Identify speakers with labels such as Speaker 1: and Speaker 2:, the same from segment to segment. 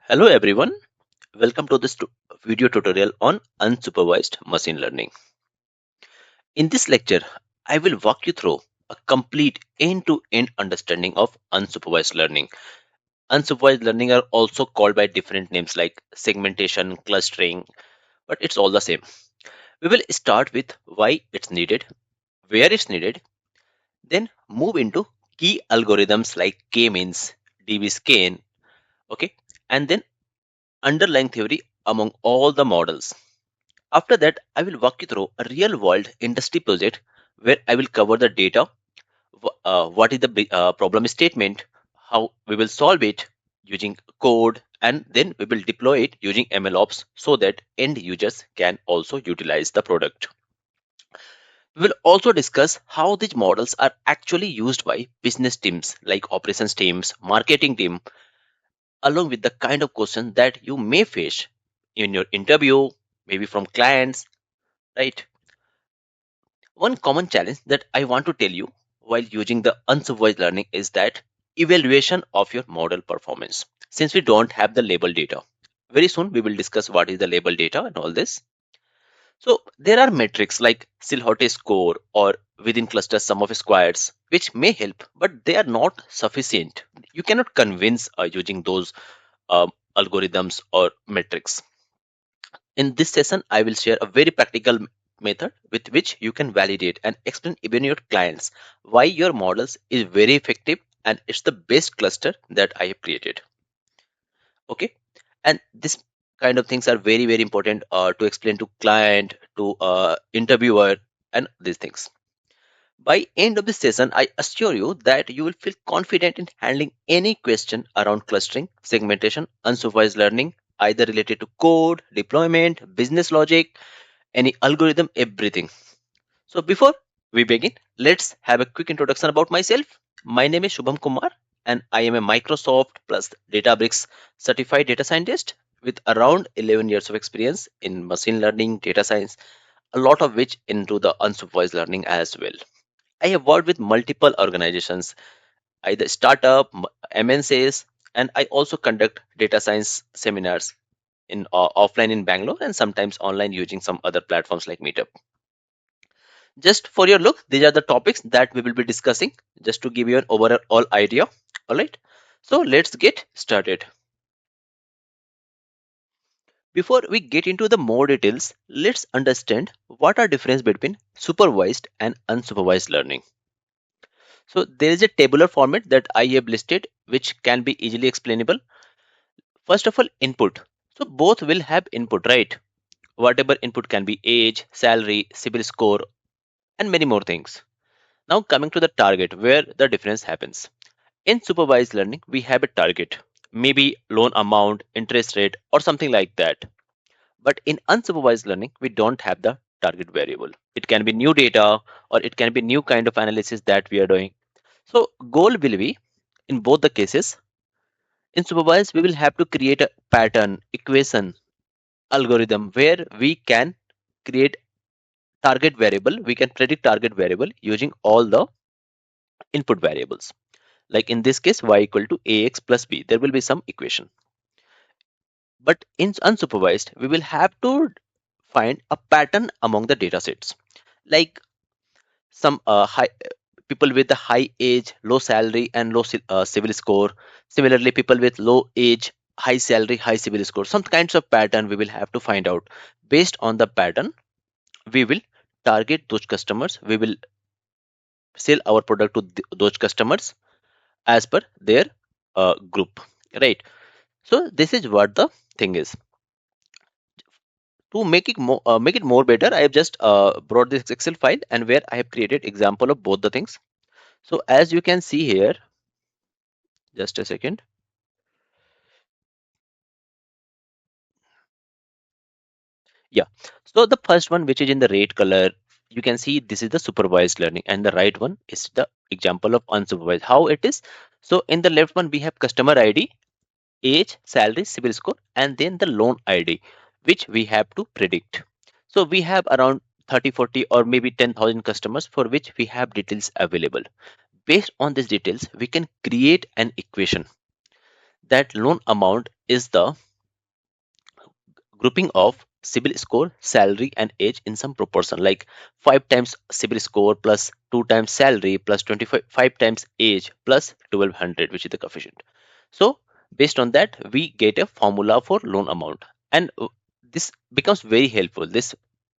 Speaker 1: Hello everyone, welcome to this video tutorial on unsupervised machine learning. In this lecture, I will walk you through a complete end-to-end understanding of unsupervised learning. Unsupervised learning are also called by different names like segmentation, clustering, but it's all the same. We will start with why it's needed, where it's needed, then move into key algorithms like K-means, DBSCAN, okay, and then underlying theory among all the models. After that, I will walk you through a real world industry project where I will cover the data, what is the problem statement, how we will solve it using code, and then we will deploy it using MLops so that end users can also utilize the product. We will also discuss how these models are actually used by business teams like operations teams, marketing team, along with the kind of question that you may face in your interview, maybe from clients, right? One common challenge that I want to tell you while using the unsupervised learning is that evaluation of your model performance. Since we don't have the label data, very soon we will discuss what is the label data and all this. So there are metrics like Silhouette score or within cluster sum of squares, which may help, but they are not sufficient. You cannot convince using those algorithms or metrics. In this session, I will share a very practical method with which you can validate and explain even your clients why your models is very effective and it's the best cluster that I have created. Okay, and this kind of things are very important to explain to client, to interviewer, and these things. By end of this session, I assure you that you will feel confident in handling any question around clustering, segmentation, unsupervised learning, either related to code, deployment, business logic, any algorithm, everything. So before we begin, let's have a quick introduction about myself. My name is Shubham Kumar and I am a Microsoft plus Databricks certified data scientist with around 11 years of experience in machine learning, data science, a lot of which into the unsupervised learning as well. I have worked with multiple organizations, either startup, MNCs, and I also conduct data science seminars in offline in Bangalore and sometimes online using some other platforms like Meetup. Just for your look, these are the topics that we will be discussing, just to give you an overall idea. All right. So let's get started. Before we get into the more details, let's understand what are difference between supervised and unsupervised learning. So there is a tabular format that I have listed, which can be easily explainable. First of all, input. So both will have input, right? Whatever input can be age, salary, CIBIL score, and many more things. Now coming to the target where the difference happens. In supervised learning, we have a target, maybe loan amount, interest rate, or something like that. But in unsupervised learning, we don't have the target variable. It can be new data or it can be new kind of analysis that we are doing. So goal will be in both the cases. In supervised, we will have to create a pattern, equation, algorithm where we can create target variable. We can predict target variable using all the input variables. Like in this case, y equal to ax plus b. There will be some equation. But in unsupervised, we will have to find a pattern among the data sets. Like some high people with a high age, low salary, and low civil score. Similarly, people with low age, high salary, high civil score. Some kinds of pattern we will have to find out. Based on the pattern, we will target those customers. We will sell our product to those customers as per their group, right? So this is what the thing is. To make it more better, I have just brought this Excel file and where I have created example of both the things. So as you can see here, just a second. Yeah. So the first one, which is in the red color, you can see this is the supervised learning, and the right one is the example of unsupervised. How it is? So in the left one, we have customer ID, age, salary, civil score, and then the loan ID, which we have to predict. So we have around 30, 40, or maybe 10,000 customers for which we have details available. Based on these details, we can create an equation that loan amount is the grouping of CIBIL score, salary, and age in some proportion, like 5 times CIBIL score plus 2 times salary plus 25 times age plus 1200, which is the coefficient. So, based on that, we get a formula for loan amount, and this becomes very helpful. This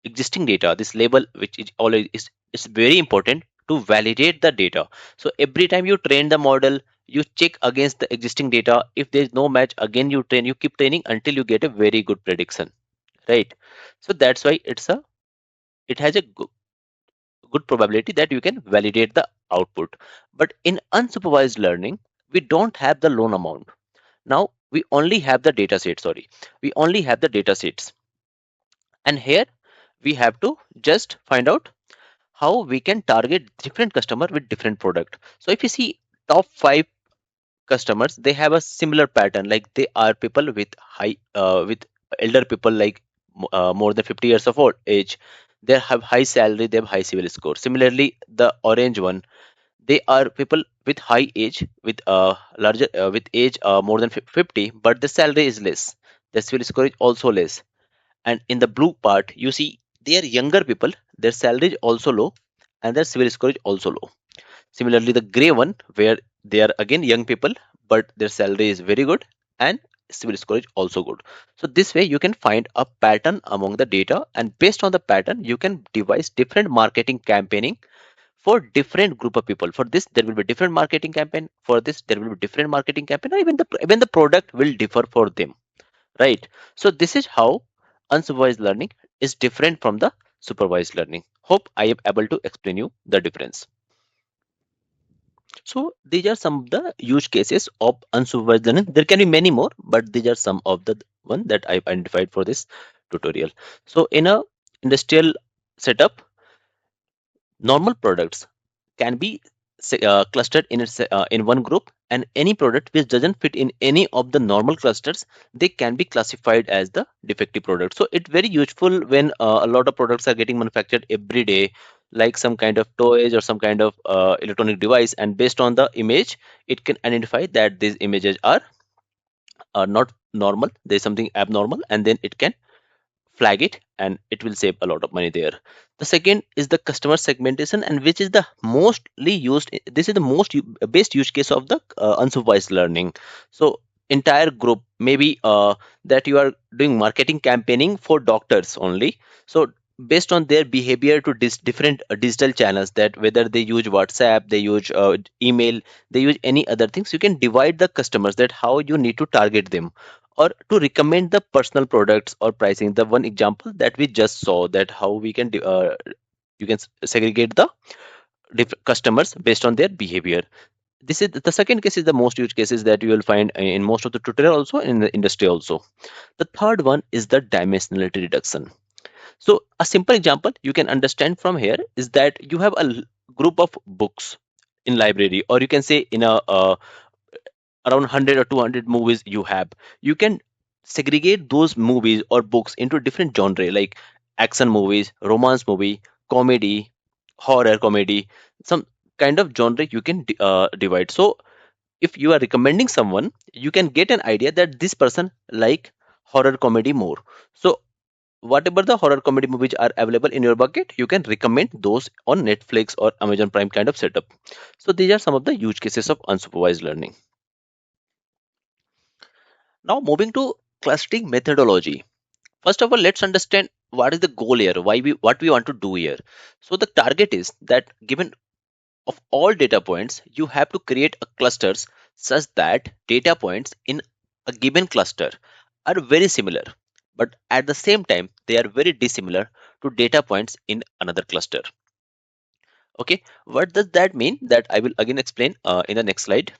Speaker 1: existing data, this label, which is always is very important to validate the data. So, every time you train the model, you check against the existing data. If there is no match, again you train, you keep training until you get a very good prediction, right? So that's why it has a good probability that you can validate the output. But in unsupervised learning, we don't have the loan amount. Now we only have the data set. Sorry, we only have the data sets, and here we have to just find out how we can target different customer with different product. So if you see top 5 customers, they have a similar pattern, like they are people with high with elder people, like more than 50 years of old age. They have high salary, they have high civil score. Similarly, the orange one, they are people with high age, with larger with age more than 50, but the salary is less, the civil score is also less. And in the blue part, you see they are younger people, their salary is also low, and their civil score is also low. Similarly, the gray one, where they are again young people, but their salary is very good and civil score is also good. So this way you can find a pattern among the data, and based on the pattern, you can devise different marketing campaigning for different group of people. For this, there will be different marketing campaign. For this, there will be different marketing campaign. Or even the product will differ for them, right? So this is how unsupervised learning is different from the supervised learning. Hope I am able to explain you the difference. So these are some of the use cases of unsupervised learning. There can be many more, but these are some of the one that I've identified for this tutorial. So in a industrial setup, normal products can be clustered in one group, and any product which doesn't fit in any of the normal clusters, they can be classified as the defective product. So it's very useful when a lot of products are getting manufactured every day, like some kind of toys or some kind of electronic device, and based on the image, it can identify that these images are not normal, there's something abnormal, and then it can flag it, and it will save a lot of money there. The second is the customer segmentation, and which is the mostly used, this is the best use case of the unsupervised learning. So entire group, maybe that you are doing marketing campaigning for doctors only. So based on their behavior to different digital channels, that whether they use WhatsApp, they use email, they use any other things, you can divide the customers, that how you need to target them, or to recommend the personal products or pricing. The one example that we just saw, that how we can you can segregate the customers based on their behavior. This is the second case, is the most use cases that you will find in most of the tutorial, also in the industry also. The third one is the dimensionality reduction. So a simple example you can understand from here is that you have a group of books in library, or you can say in a around 100 or 200 movies you have. You can segregate those movies or books into different genre, like action movies, romance movie, comedy, horror comedy, some kind of genre you can divide. So if you are recommending someone, you can get an idea that this person like horror comedy more. So whatever the horror comedy movies are available in your bucket, you can recommend those on Netflix or Amazon Prime kind of setup. So these are some of the use cases of unsupervised learning. Now moving to clustering methodology. First of all, let's understand what is the goal here, why we what we want to do here. So the target is that given of all data points, you have to create a clusters such that data points in a given cluster are very similar, but at the same time they are very dissimilar to data points in another cluster. Okay, what does that mean? That I will again explain in the next slide.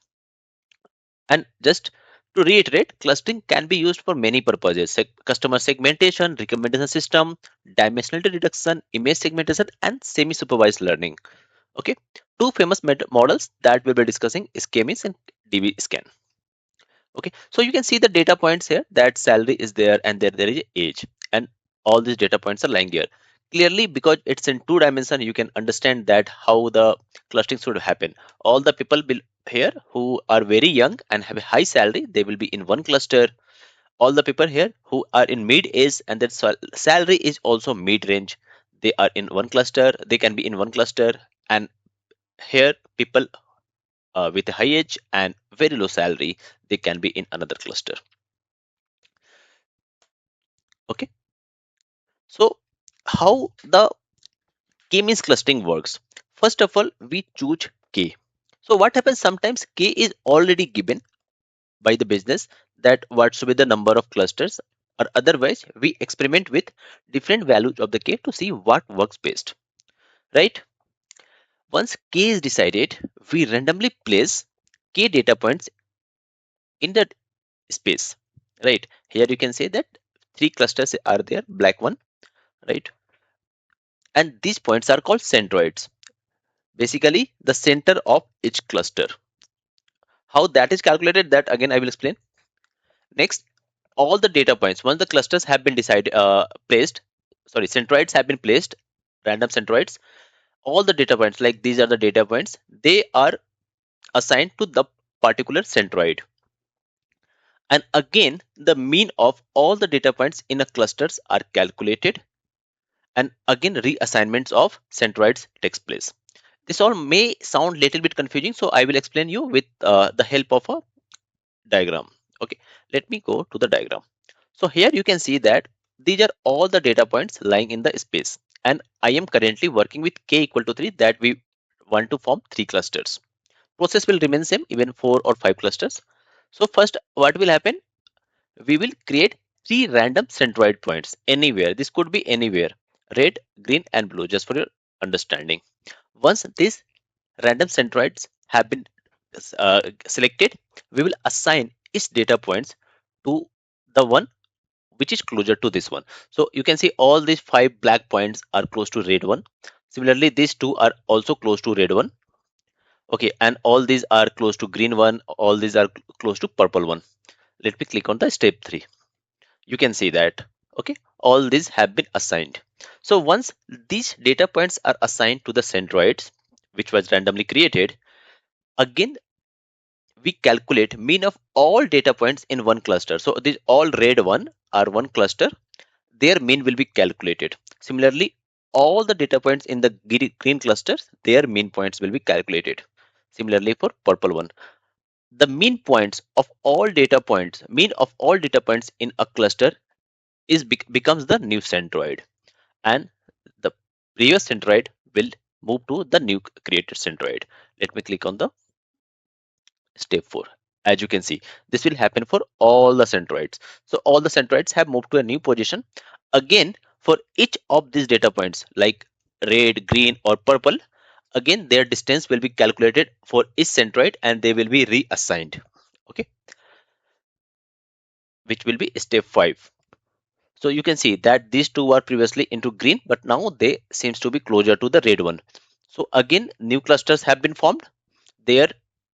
Speaker 1: And just to reiterate, clustering can be used for many purposes: customer segmentation, recommendation system, dimensionality reduction, image segmentation, and semi-supervised learning. Okay, two famous models that we'll be discussing is KMeans and DBSCAN. Okay, so you can see the data points here, that salary is there, and there is age, and all these data points are lying here. Clearly, because it's in two dimension, you can understand that how the clustering should happen. All the people will here who are very young and have a high salary, they will be in one cluster. All the people here who are in mid age and their salary is also mid range, they are in one cluster, they can be in one cluster. And here people with a high age and very low salary, they can be in another cluster. Okay, so how the k-means clustering works? First of all, we choose k. So what happens, sometimes k is already given by the business that what should be the number of clusters, or otherwise we experiment with different values of the k to see what works best, right? Once k is decided, we randomly place k data points in the space, right? Here you can say that three clusters are there, black one, right? And these points are called centroids, basically the center of each cluster. How that is calculated, that again I will explain. Next, all the data points, once the clusters have been decided placed, sorry, centroids have been placed, random centroids, all the data points, like these are the data points, they are assigned to the particular centroid. And again, the mean of all the data points in a clusters are calculated, and again reassignments of centroids takes place. This all may sound little bit confusing, so I will explain you with the help of a diagram. Okay, let me go to the diagram. So here you can see that these are all the data points lying in the space, and I am currently working with k equal to 3, that we want to form 3 clusters. Process will remain same even 4 or 5 clusters. So first what will happen, we will create 3 random centroid points anywhere. This could be anywhere, red, green and blue, just for your understanding. Once these random centroids have been selected, we will assign its data points to the one which is closer to this one. So you can see all these 5 black points are close to red one. Similarly, these 2 are also close to red one. Okay, and all these are close to green one. All these are close to purple one. Let me click on the step 3. You can see that, okay, all these have been assigned. So once these data points are assigned to the centroids, which was randomly created, again we calculate mean of all data points in one cluster. So these all red one are one cluster, their mean will be calculated. Similarly, all the data points in the green clusters, their mean points will be calculated. Similarly for purple one, the mean points of all data points, mean of all data points in a cluster is becomes the new centroid, and the previous centroid will move to the new created centroid. Let me click on the step 4. As you can see, this will happen for all the centroids. So all the centroids have moved to a new position. Again, for each of these data points like red, green or purple, again their distance will be calculated for each centroid and they will be reassigned. Okay, which will be step 5. So you can see that these two were previously into green, but now they seems to be closer to the red one. So again, new clusters have been formed. Their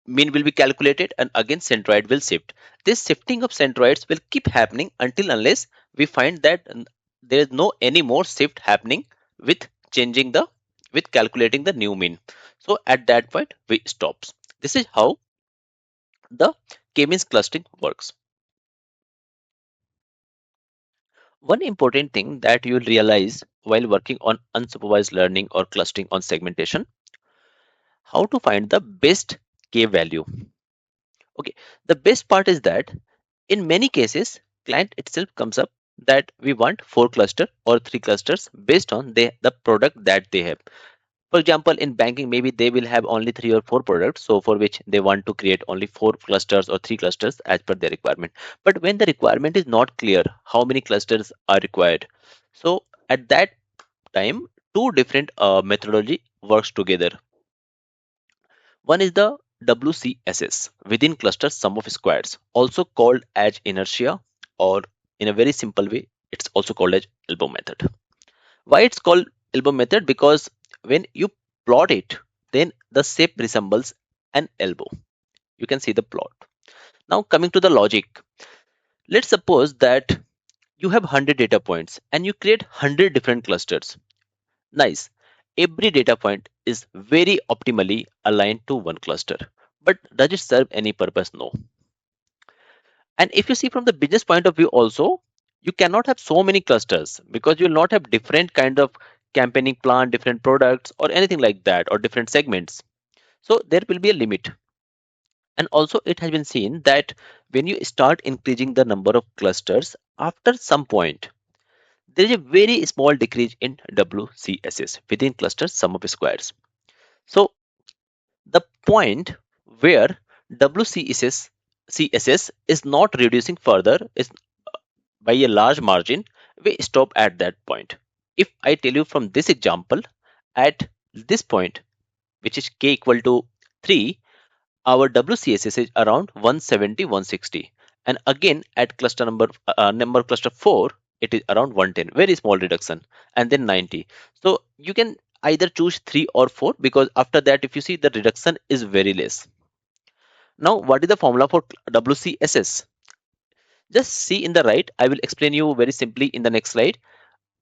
Speaker 1: mean will be calculated and again centroid will shift. This shifting of centroids will keep happening until unless we find that there is no any more shift happening with changing the with calculating the new mean. So at that point we stops. This is how the k-means clustering works. One important thing that you will realize while working on unsupervised learning or clustering on segmentation, how to find the best k value. Okay, the best part is that in many cases, client itself comes up that we want 4 cluster or 3 clusters based on the product that they have. For example, in banking, maybe they will have only 3 or 4 products, so for which they want to create only 4 clusters or 3 clusters as per their requirement. But when the requirement is not clear, how many clusters are required, so at that time, two different methodology works together. One is the WCSS, within cluster sum of squares, also called as inertia, or in a very simple way, it's also called as elbow method. Why it's called elbow method? Because when you plot it, then the shape resembles an elbow. You can see the plot. Now coming to the logic, let's suppose that you have 100 data points and you create 100 different clusters. Nice. Every data point is very optimally aligned to one cluster. But does it serve any purpose? No. And if you see from the business point of view also, you cannot have so many clusters because you will not have different kind of campaigning plan, different products or anything like that, or different segments. So there will be a limit. And also it has been seen that when you start increasing the number of clusters, after some point, there is a very small decrease in WCSS within cluster sum of squares. So the point where WCSS is not reducing further is by a large margin, we stop at that point. If I tell you from this example, at this point, which is k equal to 3, our WCSS is around 170, 160. And again, at number cluster 4, it is around 110, very small reduction, and then 90. So you can either choose 3 or 4 because after that, if you see the reduction is very less. Now, what is the formula for WCSS? Just see in the right. I will explain you very simply in the next slide.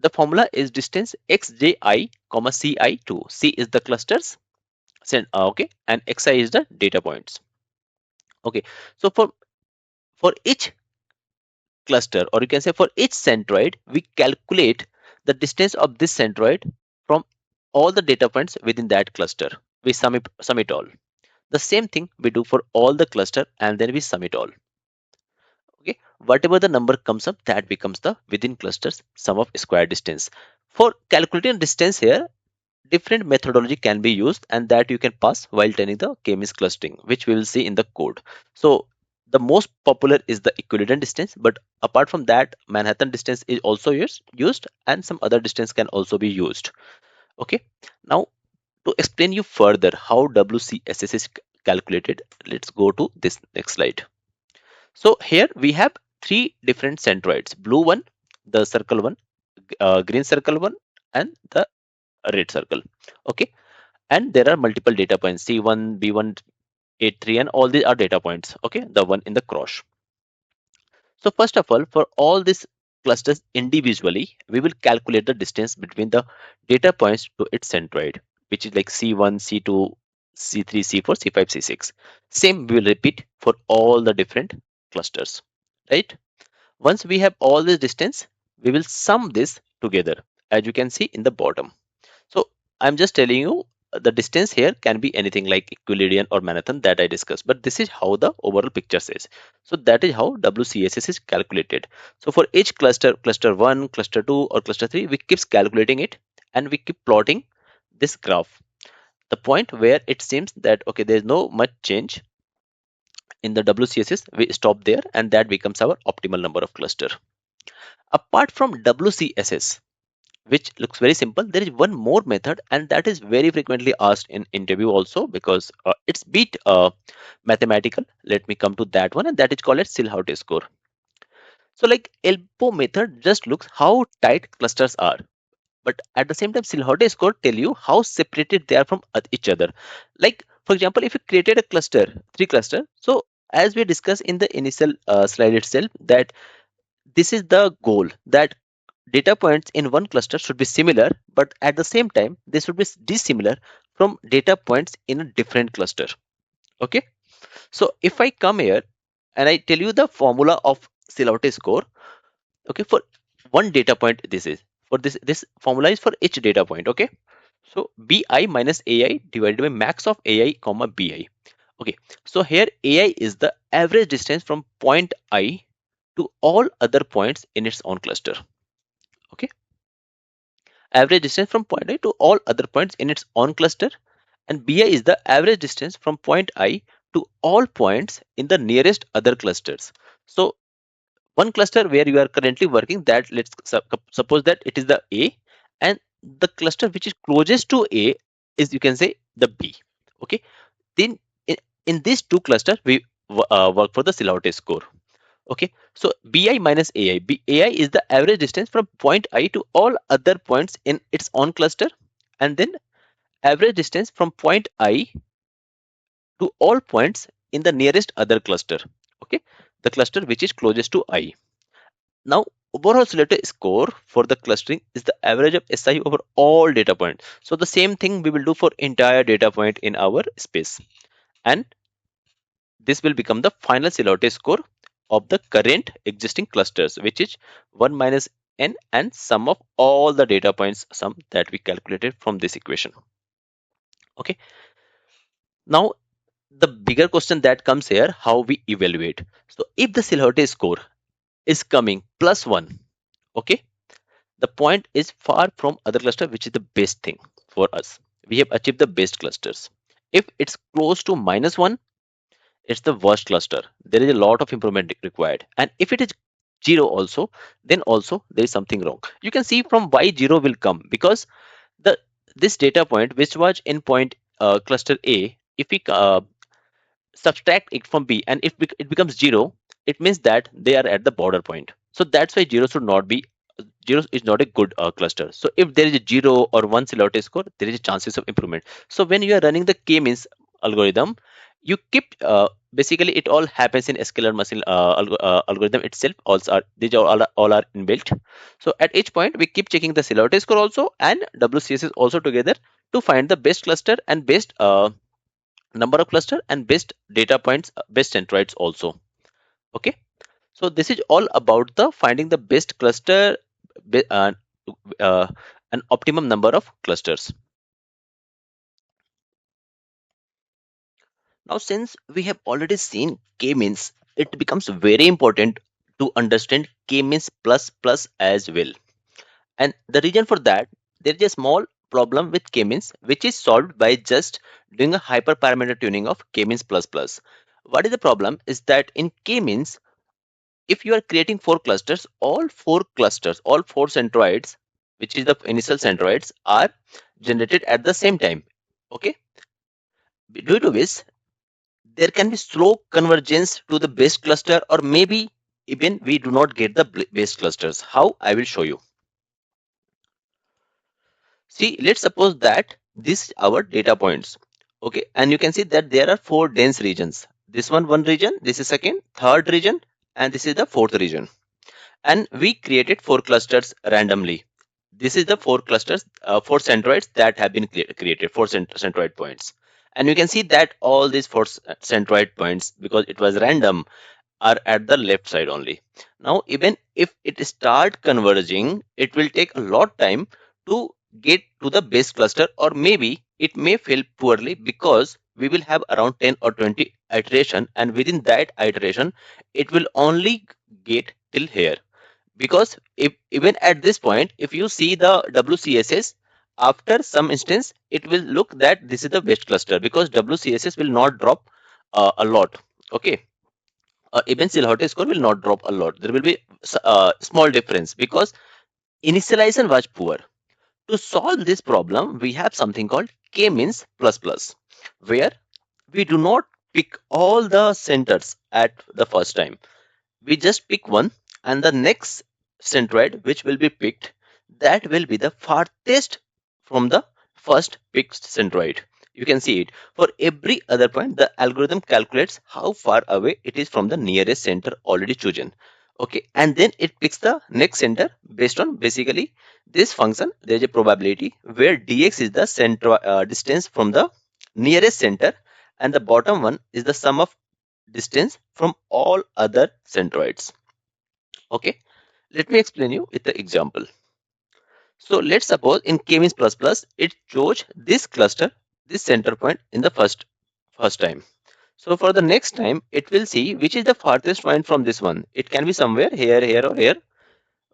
Speaker 1: The formula is distance xji, comma ci2. C is the clusters, okay, and xi is the data points. Okay, so for each cluster, or you can say for each centroid, we calculate the distance of this centroid from all the data points within that cluster. We sum it all. The same thing we do for all the cluster, and then we sum it all. Okay, whatever the number comes up, that becomes the within clusters sum of square distance. For calculating distance here, different methodology can be used, and that you can pass while training the KMeans clustering, which we will see in the code. So the most popular is the equivalent distance, but apart from that, Manhattan distance is also used, and some other distance can also be used. Okay, now to explain you further how WCSS is calculated, let's go to this next slide. So here we have three different centroids: blue one, the circle one, green circle one, and the red circle. Okay, and there are multiple data points: C1, B1, 83, and all these are data points. Okay, the one in the cross. So first of all, for all these clusters individually, we will calculate the distance between the data points to its centroid, which is like C1, C2, C3, C4, C5, C6. Same we will repeat for all the different clusters, right? Once we have all this distance, we will sum this together, as you can see in the bottom. So I'm just telling you the distance here can be anything like Euclidean or Manhattan that I discussed, but this is how the overall picture says. So that is how WCSS is calculated. So for each cluster, cluster 1, cluster 2, or cluster 3, we keep calculating it and we keep plotting this graph. The point where it seems that okay, there is no much change in the WCSS, we stop there, and that becomes our optimal number of cluster. Apart from WCSS, which looks very simple, there is one more method, and that is very frequently asked in interview also because it's bit mathematical. Let me come to that one, and that is called as Silhouette score. So like elbow method just looks how tight clusters are, but at the same time Silhouette score tell you how separated they are from each other. Like for example, if you created a cluster, three cluster, so as we discussed in the initial slide itself, that this is the goal, that data points in one cluster should be similar, but at the same time they should be dissimilar from data points in a different cluster. Okay, so if I come here and I tell you the formula of Silhouette score, okay, for one data point, this formula is for each data point. Okay, so bi minus ai divided by max of ai comma bi. Okay, so here ai is the average distance from point I to all other points in its own cluster. Okay, average distance from point I to all other points in its own cluster, and bi is the average distance from point I to all points in the nearest other clusters. So one cluster where you are currently working, that let's suppose that it is the A, and the cluster which is closest to A is, you can say, the B. Okay, then in these two clusters we work for the Silhouette score. Okay, so bi minus ai. Ai is the average distance from point I to all other points in its own cluster, and then average distance from point I to all points in the nearest other cluster. Okay, the cluster which is closest to I. Now, overall Silhouette score for the clustering is the average of SI over all data points. So the same thing we will do for entire data point in our space. And this will become the final similarity score of the current existing clusters, which is 1 minus n and sum of all the data points sum that we calculated from this equation. Okay, now the bigger question that comes here, how we evaluate. So if the similarity score is coming +1, okay, the point is far from other cluster, which is the best thing for us. We have achieved the best clusters. If it's close to -1, it's the worst cluster. There is a lot of improvement required. And if it is 0 also, then also there is something wrong. You can see from why 0 will come, because the this data point which was in point cluster A, if we subtract it from B and if it becomes 0, it means that they are at the border point. So that's why 0 should not be, 0 is not a good cluster. So if there is a 0 or 1 similarity score, there is a chances of improvement. So when you are running the K-means algorithm, you keep basically it all happens in scalar machine algorithm itself. Also are, these are all are inbuilt. So at each point we keep checking the similarity score also and WCSS also together to find the best cluster and best number of cluster and best data points, best centroids also. Okay, so this is all about the finding the best cluster, uh, uh, an optimum number of clusters. Now since we have already seen k-means, it becomes very important to understand k-means plus plus as well. And the reason for that, there is a small problem with k-means which is solved by just doing a hyperparameter tuning of k-means plus plus. What is the problem is that in k-means, if you are creating 4 clusters, all four centroids, which is the initial centroids, are generated at the same time. Okay, due to which there can be slow convergence to the base cluster, or maybe even we do not get the base clusters. How? I will show you. See, let's suppose that this our data points. Okay, and you can see that there are 4 dense regions. This one region, this is second, third region, and this is the fourth region. And we created 4 clusters randomly. This is the 4 clusters, 4 centroids that have been created, 4 centroid points. And you can see that all these 4 centroid points, because it was random, are at the left side only. Now, even if it start converging, it will take a lot time to get to the base cluster, or maybe it may fail poorly because we will have around 10 or 20 iteration, and within that iteration, it will only get till here. Because if even at this point, if you see the WCSS, after some instance, it will look that this is the best cluster, because WCSS will not drop a lot. Okay, even Silhouette score will not drop a lot. There will be small difference because initialization was poor. To solve this problem, we have something called K-means plus plus, where we do not pick all the centers at the first time. We just pick one, and the next centroid which will be picked, that will be the farthest from the first picked centroid. You can see it. For every other point, the algorithm calculates how far away it is from the nearest center already chosen. Okay, and then it picks the next center based on basically this function. There is a probability where dx is the center distance from the nearest center, and the bottom one is the sum of distance from all other centroids. Okay, let me explain you with the example. So let's suppose in k-means plus plus, it chose this cluster, this center point in the first time. So for the next time, it will see which is the farthest point from this one. It can be somewhere here, here, or here.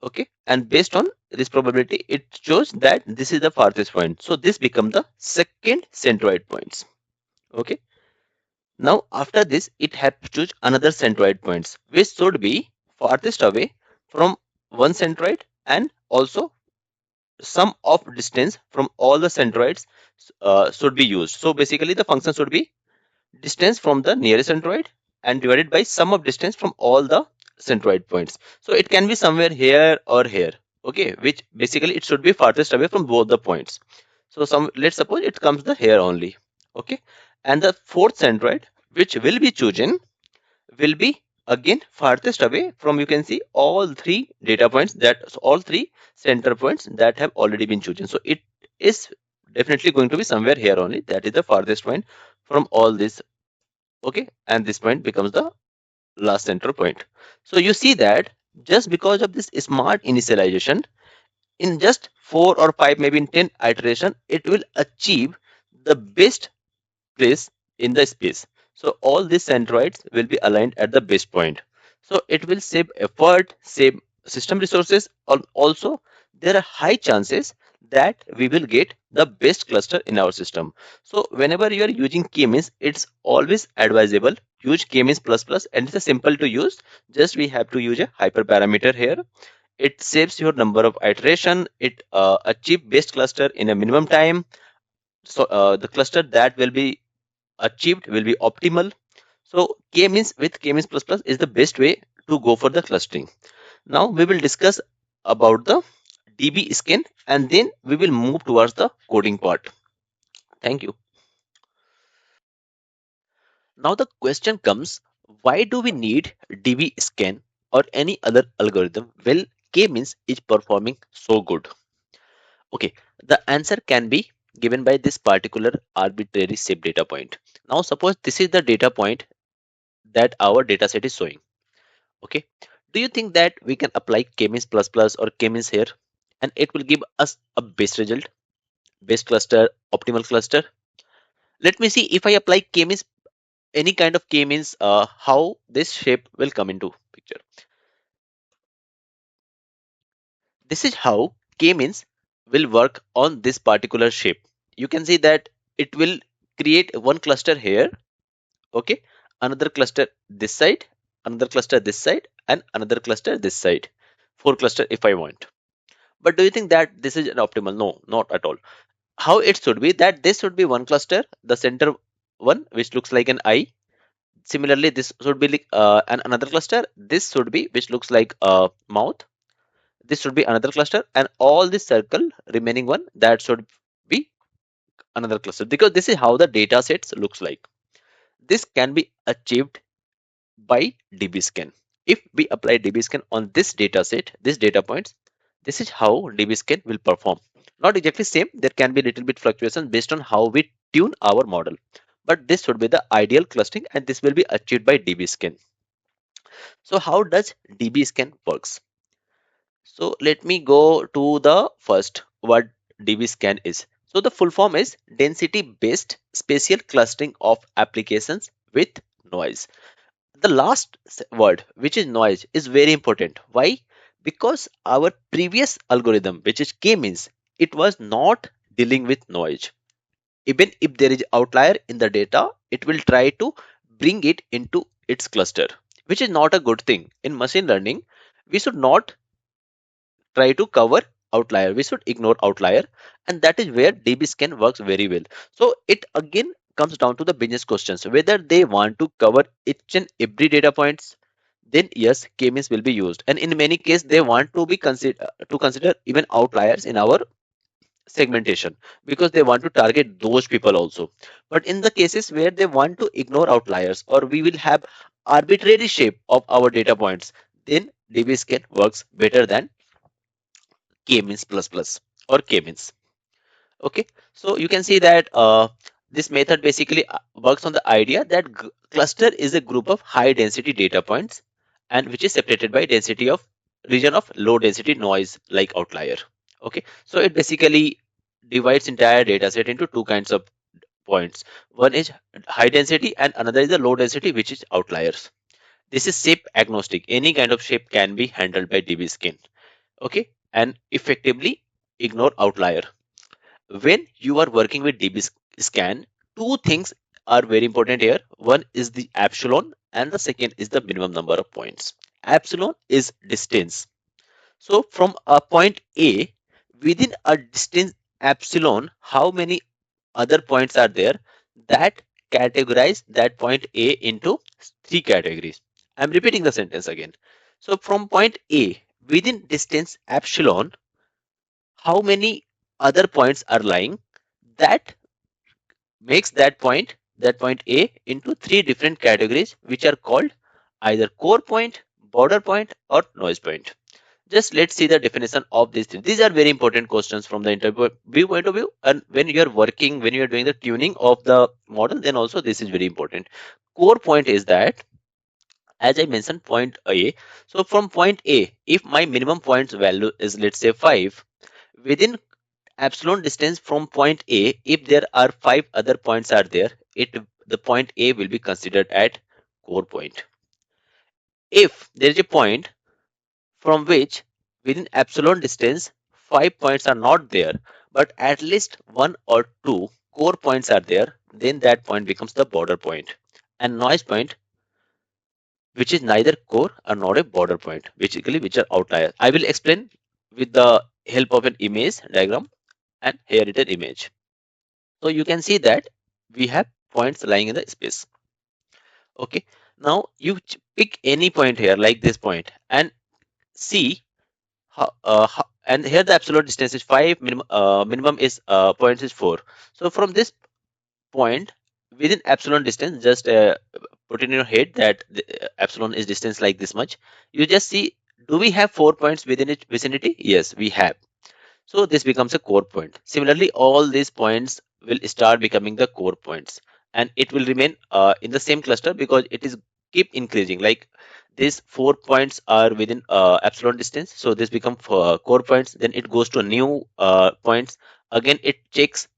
Speaker 1: Okay, and based on this probability, it shows that this is the farthest point. So this becomes the second centroid points. Okay. Now after this, it has to choose another centroid points, which should be farthest away from one centroid, and also sum of distance from all the centroids should be used. So basically the function should be distance from the nearest centroid and divided by sum of distance from all the centroid points. So it can be somewhere here or here. Okay, which basically it should be farthest away from both the points. So let's suppose it comes the here only. Okay, and the fourth centroid which will be chosen will be again farthest away from, you can see, all 3 data points, that all 3 center points that have already been chosen. So it is definitely going to be somewhere here only. That is the farthest point from all these Okay, and this point becomes the last center point. So you see that just because of this smart initialization, in just 4 or 5, maybe in 10 iteration, it will achieve the best place in the space. So all these centroids will be aligned at the base point. So it will save effort, save system resources, and also there are high chances that we will get the best cluster in our system. So whenever you are using KMeans, it's always advisable use KMeans plus plus, and it's a simple to use. Just we have to use a hyperparameter here. It saves your number of iteration. It achieve best cluster in a minimum time. So the cluster that will be achieved will be optimal. So K-means with K-means plus plus is the best way to go for the clustering. Now we will discuss about the DBSCAN, and then we will move towards the coding part. Thank you. Now the question comes, why do we need DBSCAN or any other algorithm? Well, K-means is performing so good. Okay, the answer can be given by this particular arbitrary shape data point. Now suppose this is the data point that our data set is showing. Okay, do you think that we can apply K-means plus plus or K-means here and it will give us a best result, best cluster, optimal cluster? Let me see if I apply K-means, any kind of K-means, how this shape will come into picture. This is how K-means will work on this particular shape. You can see that it will create one cluster here. Okay, another cluster this side, another cluster this side, and another cluster this side. 4 cluster if I want. But do you think that this is an optimal? No, not at all. How it should be that this should be one cluster, the center one, which looks like an eye. Similarly, this should be like another cluster. This should be which looks like a mouth. This should be another cluster, and all this circle remaining one that should be another cluster. Because this is how the data sets looks like. This can be achieved by DBSCAN. If we apply DBSCAN on this data set, this data points, this is how DBSCAN will perform. Not exactly same, there can be little bit fluctuation based on how we tune our model. But this should be the ideal clustering and this will be achieved by DBSCAN. So how does DBSCAN works? So let me go to the first what DBSCAN is. So the full form is density based spatial clustering of applications with noise. The last word, which is noise, is very important. Why? Because our previous algorithm, which is K-means, it was not dealing with noise. Even if there is outlier in the data, it will try to bring it into its cluster, which is not a good thing. In machine learning, we should not try to cover outlier. We should ignore outlier, and that is where DBSCAN works very well. So it again comes down to the business questions, whether they want to cover each and every data points, then yes, K-means will be used. And in many cases, they want to be consider even outliers in our segmentation because they want to target those people also. But in the cases where they want to ignore outliers or we will have arbitrary shape of our data points, then DBSCAN works better than K-means plus plus or K-means. Okay, so you can see that this method basically works on the idea that cluster is a group of high density data points and which is separated by density of region of low density noise like outlier. Okay, so it basically divides entire data set into two kinds of points. One is high density and another is the low density, which is outliers. This is shape agnostic. Any kind of shape can be handled by DBSCAN. Okay, and effectively ignore outlier. When you are working with DBSCAN, two things are very important here. One is the epsilon and the second is the minimum number of points. Epsilon is distance. So from a point A, within a distance epsilon, how many other points are there that categorize that point A into three categories. I'm repeating the sentence again. So from point A, within distance epsilon, how many other points are lying that makes that point A into three different categories which are called either core point, border point or noise point. Just let's see the definition of these things. These are very important questions from the interview point of view, and when you are working, when you are doing the tuning of the model, then also this is very important. Core point is that, as I mentioned, point A. So from point A, if my minimum points value is, let's say, 5, within epsilon distance from point A, if there are 5 other points are there, the point A will be considered at core point. If there is a point from which within epsilon distance 5 points are not there, but at least 1 or 2 core points are there, then that point becomes the border point. And noise point, which is neither core or not a border point, basically which are outliers. I will explain with the help of an image diagram, and here it is image. So you can see that we have points lying in the space. Okay, now you pick any point here like this point and see and here the absolute distance is 5, minimum is points is 4. So from this point within epsilon distance, just put in your head that the, epsilon is distance like this much. You just see, do we have 4 points within its vicinity? Yes, we have. So this becomes a core point. Similarly, all these points will start becoming the core points, and it will remain in the same cluster because it is keep increasing. Like these 4 points are within epsilon distance, so this become core points. Then it goes to a new points. Again, it checks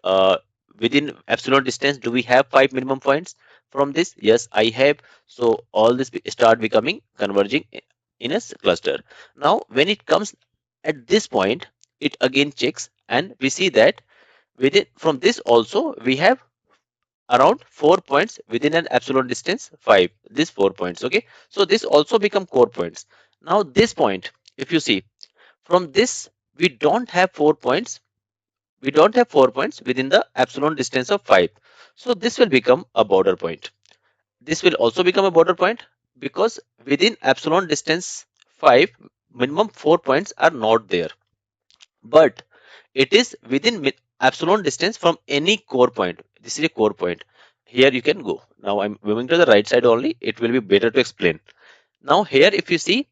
Speaker 1: uh, within epsilon distance. Do we have 5 minimum points from this? Yes, I have. So all this start becoming converging in a cluster. Now, when it comes at this point, it again checks, and we see that within from this also we have around 4 points within an epsilon distance 5, this 4 points. Okay, so this also become core points. Now this point, if you see, from this we don't have 4 points, within the epsilon distance of 5, so this will become a border point. This will also become a border point because within epsilon distance 5, minimum 4 points are not there, but it is within epsilon distance from any core point. This is a core point. Here you can go. Now I'm moving to the right side only. It will be better to explain. Now here, if you see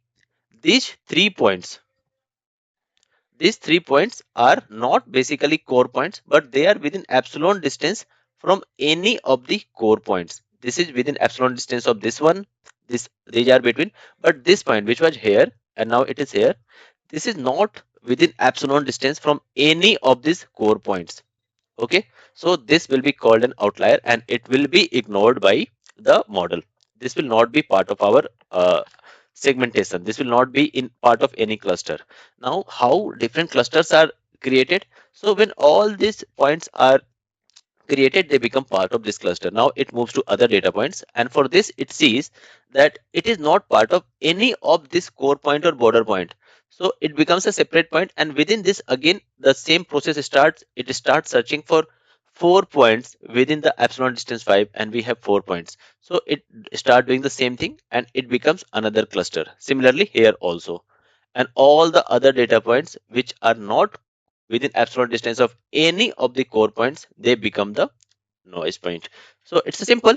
Speaker 1: these 3 points, these 3 points are not basically core points, but they are within epsilon distance from any of the core points. This is within epsilon distance of this one. These are between, but this point which was here and now it is here, this is not within epsilon distance from any of these core points. Okay, so this will be called an outlier and it will be ignored by the model. This will not be part of our segmentation. This will not be in part of any cluster. Now how different clusters are created? So when all these points are created, they become part of this cluster. Now it moves to other data points, and for this it sees that it is not part of any of this core point or border point, so it becomes a separate point. And within this again the same process starts. It starts searching for 4 points within the epsilon distance 5, and we have 4 points, so it start doing the same thing and it becomes another cluster. Similarly here also, and all the other data points which are not within epsilon distance of any of the core points, they become the noise point. So it's a simple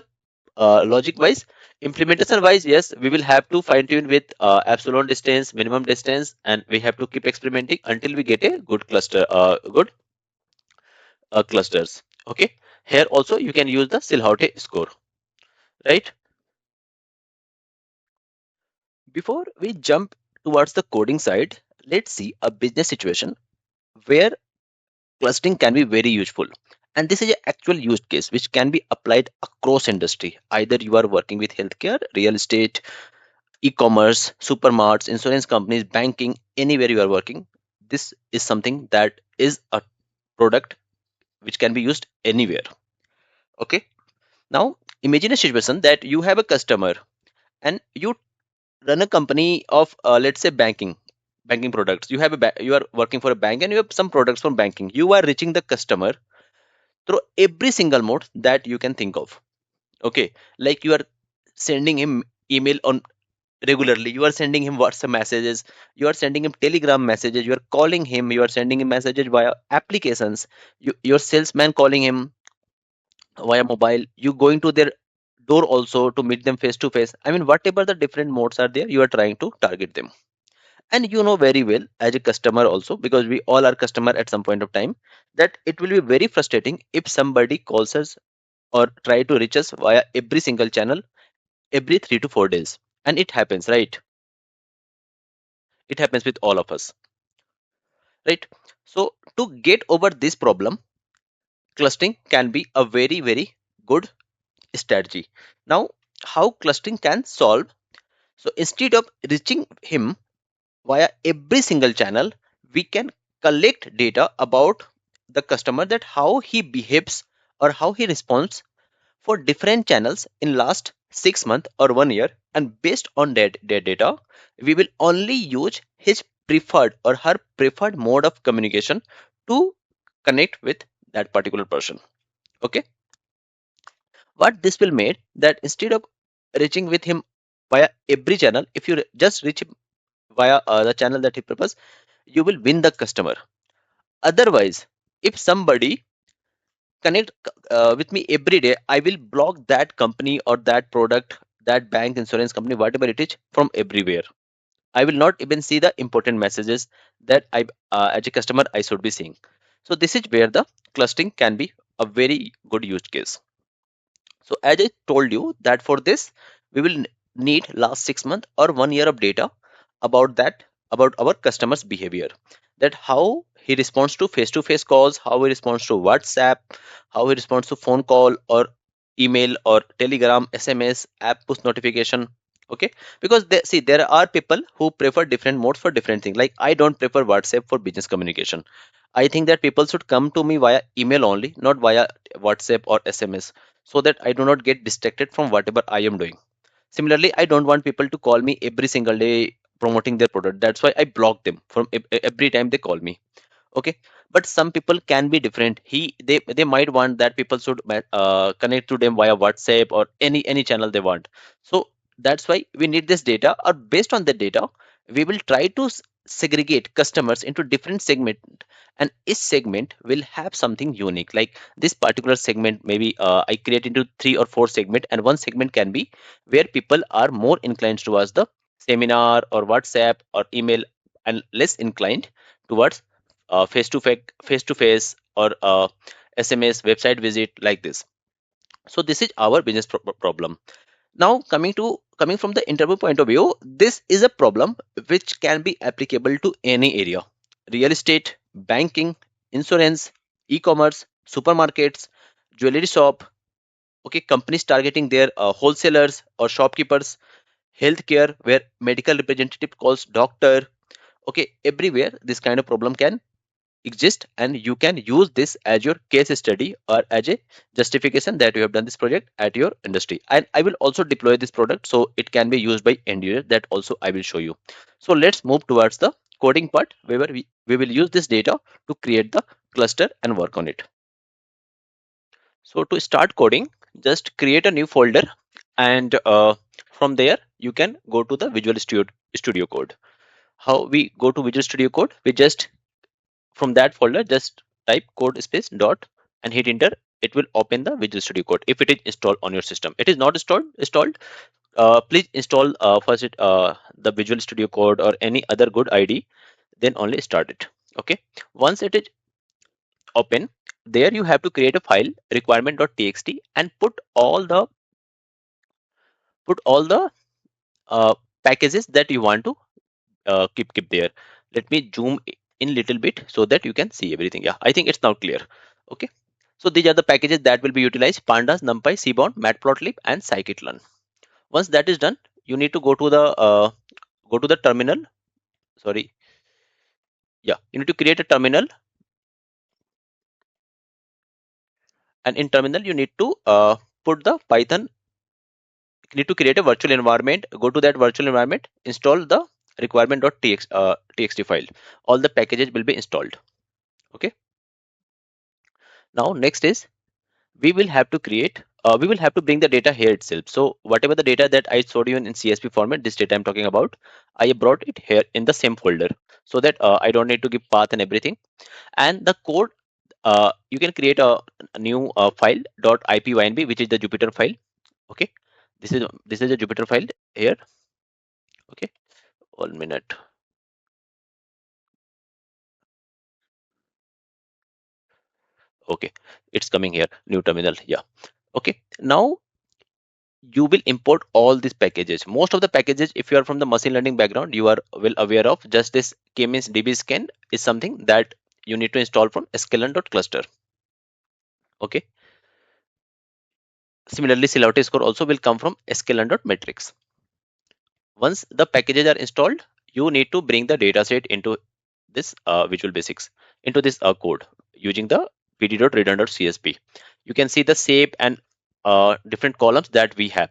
Speaker 1: logic wise. Implementation wise, yes, we will have to fine tune with epsilon distance, minimum distance, and we have to keep experimenting until we get a good cluster, good clusters. Okay, here also you can use the Silhouette score, right? Before we jump towards the coding side, let's see a business situation where clustering can be very useful. And this is an actual use case which can be applied across industry. Either you are working with healthcare, real estate, e-commerce, supermarkets, insurance companies, banking, anywhere you are working. This is something that is a product which can be used anywhere. Okay. Now imagine a situation that you have a customer and you run a company of let's say banking products. You have you are working for a bank and you have some products from banking. You are reaching the customer through every single mode that you can think of. Okay, like you are sending him email on regularly, you are sending him WhatsApp messages, you are sending him Telegram messages, you are calling him, you are sending him messages via applications, your salesman calling him via mobile, you going to their door also to meet them face to face. I mean, whatever the different modes are there, you are trying to target them. And you know very well as a customer also, because we all are customer at some point of time, that it will be very frustrating if somebody calls us or try to reach us via every single channel every 3 to 4 days. And it happens, right? It happens with all of us, right? So to get over this problem, clustering can be a very, very good strategy. Now, how clustering can solve? So instead of reaching him via every single channel, we can collect data about the customer, that how he behaves or how he responds for different channels in last 6 months or 1 year, and based on that data, we will only use his preferred or her preferred mode of communication to connect with that particular person. Okay, what this will make, that instead of reaching with him via every channel, if you just reach him via the channel that he prefers, you will win the customer. Otherwise, if somebody connect with me every day, I will block that company or that product, that bank, insurance company, whatever it is, from everywhere. I will not even see the important messages that I, as a customer, I should be seeing. So this is where the clustering can be a very good use case. So as I told you, that for this we will need last 6 months or 1 year of data about that, about our customers' behavior. That how he responds to face calls, how he responds to WhatsApp, how he responds to phone call or email or Telegram, SMS, app push notification. Okay, because they, see, there are people who prefer different modes for different things. Like I don't prefer WhatsApp for business communication. I think that people should come to me via email only, not via WhatsApp or SMS, so that I do not get distracted from whatever I am doing. Similarly, I don't want people to call me every single day promoting their product. That's why I block them from every time they call me. Okay, but some people can be different. They might want that people should connect to them via WhatsApp or any channel they want. So that's why we need this data, or based on the data we will try to segregate customers into different segment, and each segment will have something unique. Like this particular segment, maybe I create into 3 or 4 segment, and one segment can be where people are more inclined towards the seminar or WhatsApp or email, and less inclined towards face to face or SMS, website visit, like this. So this is our business problem. Now coming from the interview point of view, this is a problem which can be applicable to any area: real estate, banking, insurance, e-commerce, supermarkets, jewelry shop. Okay, companies targeting their wholesalers or shopkeepers, healthcare where medical representative calls doctor. Okay, everywhere this kind of problem can exist, and you can use this as your case study or as a justification that you have done this project at your industry. And I will also deploy this product so it can be used by end user, that also I will show you. So let's move towards the coding part, where we will use this data to create the cluster and work on it. So to start coding, just create a new folder, and from there you can go to the Visual Studio Code. How we go to Visual Studio Code? We just, from that folder, just type code space dot and hit enter. It will open the Visual Studio Code if it is installed on your system. It is not installed, please install first the Visual Studio Code or any other good ID, then only start it. Okay, once it is open, there you have to create a file requirement.txt and put all the uh, packages that you want to keep there. Let me zoom in little bit so that you can see everything. Yeah, I think it's now clear. Okay, so these are the packages that will be utilized: pandas, numpy, seaborn, matplotlib, and scikit-learn. Once that is done, you need to go to the terminal. Sorry, yeah, you need to create a terminal, and in terminal you need to put the Python. You need to create a virtual environment. Go to that virtual environment, install the requirement.txt file. All the packages will be installed. Okay, now next is, we will have to bring the data here itself. So whatever the data that I showed you in CSV format, this data I'm talking about, I brought it here in the same folder, so that I don't need to give path and everything. And the code, you can create a new file .ipynb, which is the Jupyter file. Okay, this is a Jupyter file here. Okay, 1 minute. Okay, it's coming here, new terminal. Yeah. Okay, now you will import all these packages. Most of the packages, if you are from the machine learning background, you are well aware of. Just this KMeans DBSCAN is something that you need to install from sklearn.cluster. Okay. Similarly, Silhouette score also will come from sklearn.metrics. Once the packages are installed, you need to bring the dataset into this Visual Basics, into this code using the pd.reader.csv. You can see the shape and different columns that we have.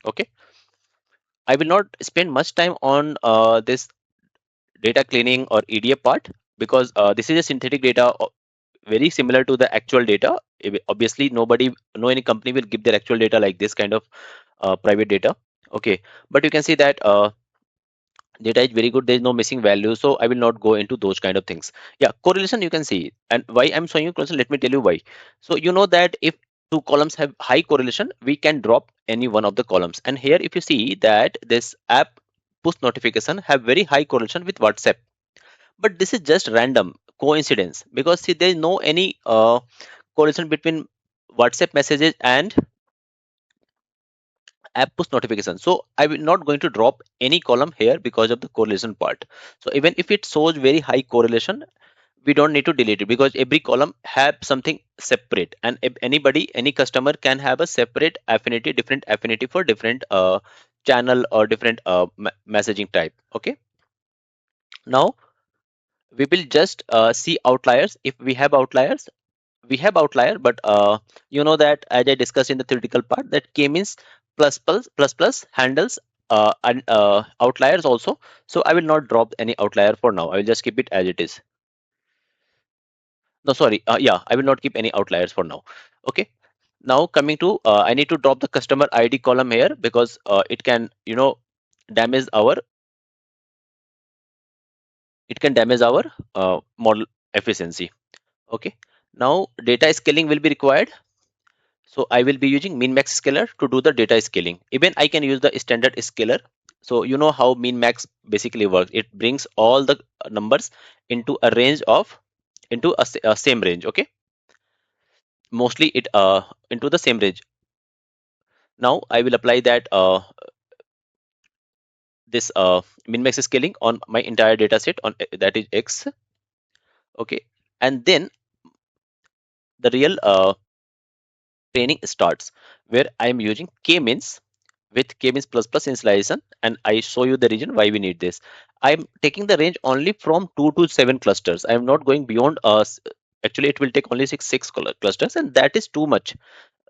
Speaker 1: Okay. I will not spend much time on this data cleaning or EDA part, because this is a synthetic data, very similar to the actual data. Obviously, no any company will give their actual data like this kind of private data. Okay, but you can see that data is very good. There is no missing value, so I will not go into those kind of things. Yeah, correlation you can see, and why I'm showing you correlation. Let me tell you why. So you know that if two columns have high correlation, we can drop any one of the columns. And here, if you see that this app push notification have very high correlation with WhatsApp, but this is just random coincidence, because see, there is no any correlation between WhatsApp messages and app push notification. So I will not going to drop any column here because of the correlation part. So even if it shows very high correlation, we don't need to delete it, because every column have something separate, and if anybody, any customer can have a separate affinity, different affinity for different channel or different messaging type. Okay, now we will just see outliers. If we have outliers, we have outlier, but you know that, as I discussed in the theoretical part, that k-means plus handles and outliers also. So I will not drop any outlier for now. I will just keep it as it is. No, sorry. Yeah, I will not keep any outliers for now. Okay. Now coming to, I need to drop the customer ID column here, because it can, damage our, model efficiency. Okay. Now data scaling will be required. So I will be using min max scaler to do the data scaling. Even I can use the standard scaler. So you know how min max basically works. It brings all the numbers into a range of, into a same range. Okay, mostly it into the same range. Now I will apply that this min max scaling on my entire data set on that is X. Okay, and then the real training starts, where I am using k-means with k-means plus plus initialization, and I show you the reason why we need this. I'm taking the range only from 2 to 7 clusters. I'm not going beyond actually it will take only six clusters, and that is too much.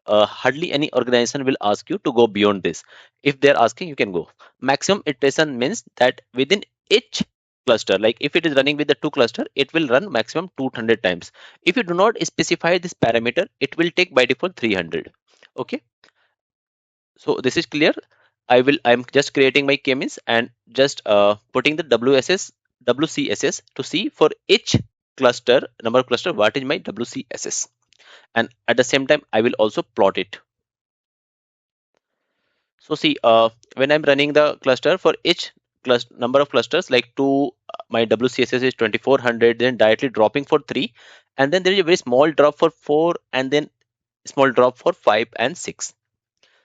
Speaker 1: Hardly any organization will ask you to go beyond this. If they're asking, you can go. Maximum iteration means that within each cluster, like if it is running with the 2 cluster, it will run maximum 200 times. If you do not specify this parameter, it will take by default 300. Okay, so this is clear. I'm just creating my k-means and just putting the WCSS to see for each cluster, number of cluster, what is my WCSS, and at the same time I will also plot it. So see, when I'm running the cluster for each cluster, number of clusters, like 2, my WCSS is 2400, then directly dropping for 3, and then there is a very small drop for 4, and then small drop for 5 and 6.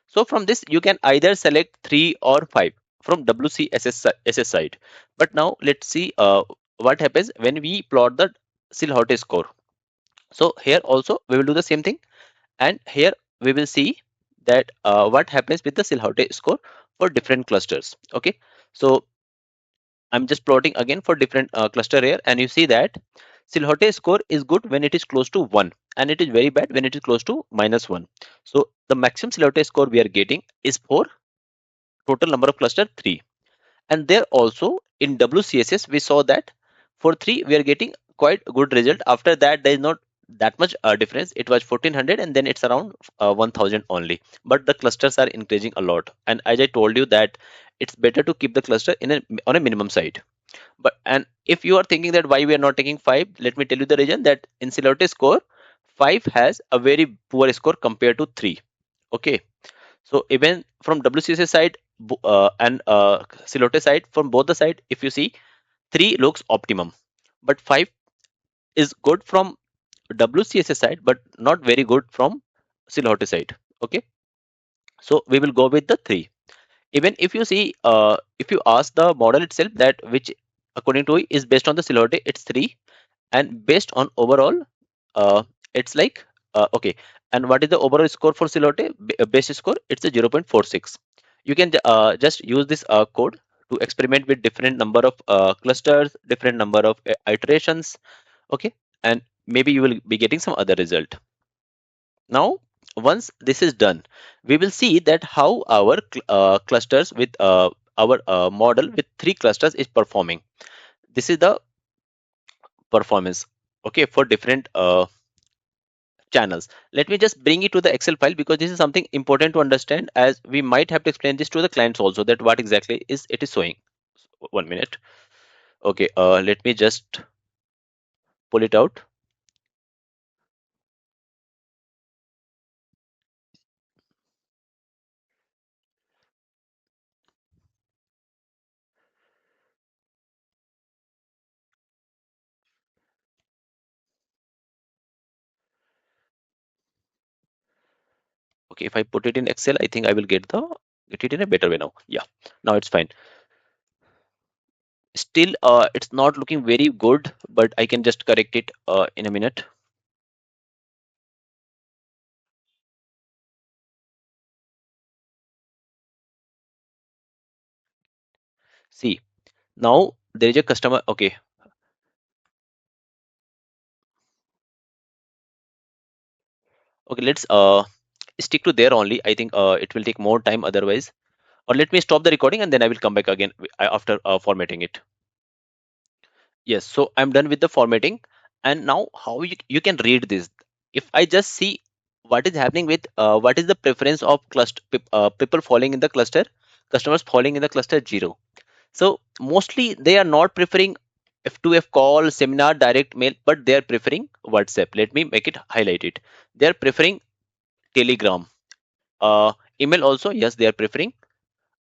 Speaker 1: So from this, you can either select 3 or 5 from WCSS side. But now let's see what happens when we plot the Silhouette score. So here also we will do the same thing, and here we will see that what happens with the Silhouette score for different clusters. Okay, so I'm just plotting again for different cluster here, and you see that Silhouette score is good when it is close to 1, and it is very bad when it is close to -1. So the maximum Silhouette score we are getting is for total number of cluster 3. And there also in WCSS we saw that for 3 we are getting quite good result. After that, there is not that much difference. It was 1400, and then it's around 1000 only, but the clusters are increasing a lot. And as I told you that it's better to keep the cluster on a minimum side. But and if you are thinking that why we are not taking 5, let me tell you the reason. That in Silhouette score, 5 has a very poor score compared to 3. Okay, so even from WCSS side and Silhouette side, from both the side, if you see, 3 looks optimum, but 5 is good from WCSS side, but not very good from Silhouette side. Okay, so we will go with the 3. Even if you see, if you ask the model itself that which according to it is based on the Silhouette, it's 3, and based on overall, uh, it's like okay. And what is the overall score for Silhouette? Base score, it's a 0.46. You can just use this code to experiment with different number of clusters, different number of iterations. Okay, and maybe you will be getting some other result. Now, once this is done, we will see that how our clusters with our model with 3 clusters is performing. This is the performance, okay, for different channels. Let me just bring it to the Excel file because this is something important to understand, as we might have to explain this to the clients also, that what exactly is it is showing. 1 minute. Okay, let me just pull it out. Okay, if I put it in Excel, I think I will get it in a better way now. Yeah, now it's fine. Still, it's not looking very good, but I can just correct it in a minute. See, now there is a customer. Okay, okay, let's stick to there only. I think it will take more time otherwise. Or let me stop the recording and then I will come back again after formatting it. Yes, so I'm done with the formatting. And now how you can read this. If I just see what is happening with what is the preference of people falling in the cluster, customers falling in the cluster 0. So mostly they are not preferring F2F call, seminar, direct mail, but they are preferring WhatsApp. Let me make it highlight it. They are preferring Telegram. Email also, yes, they are preferring.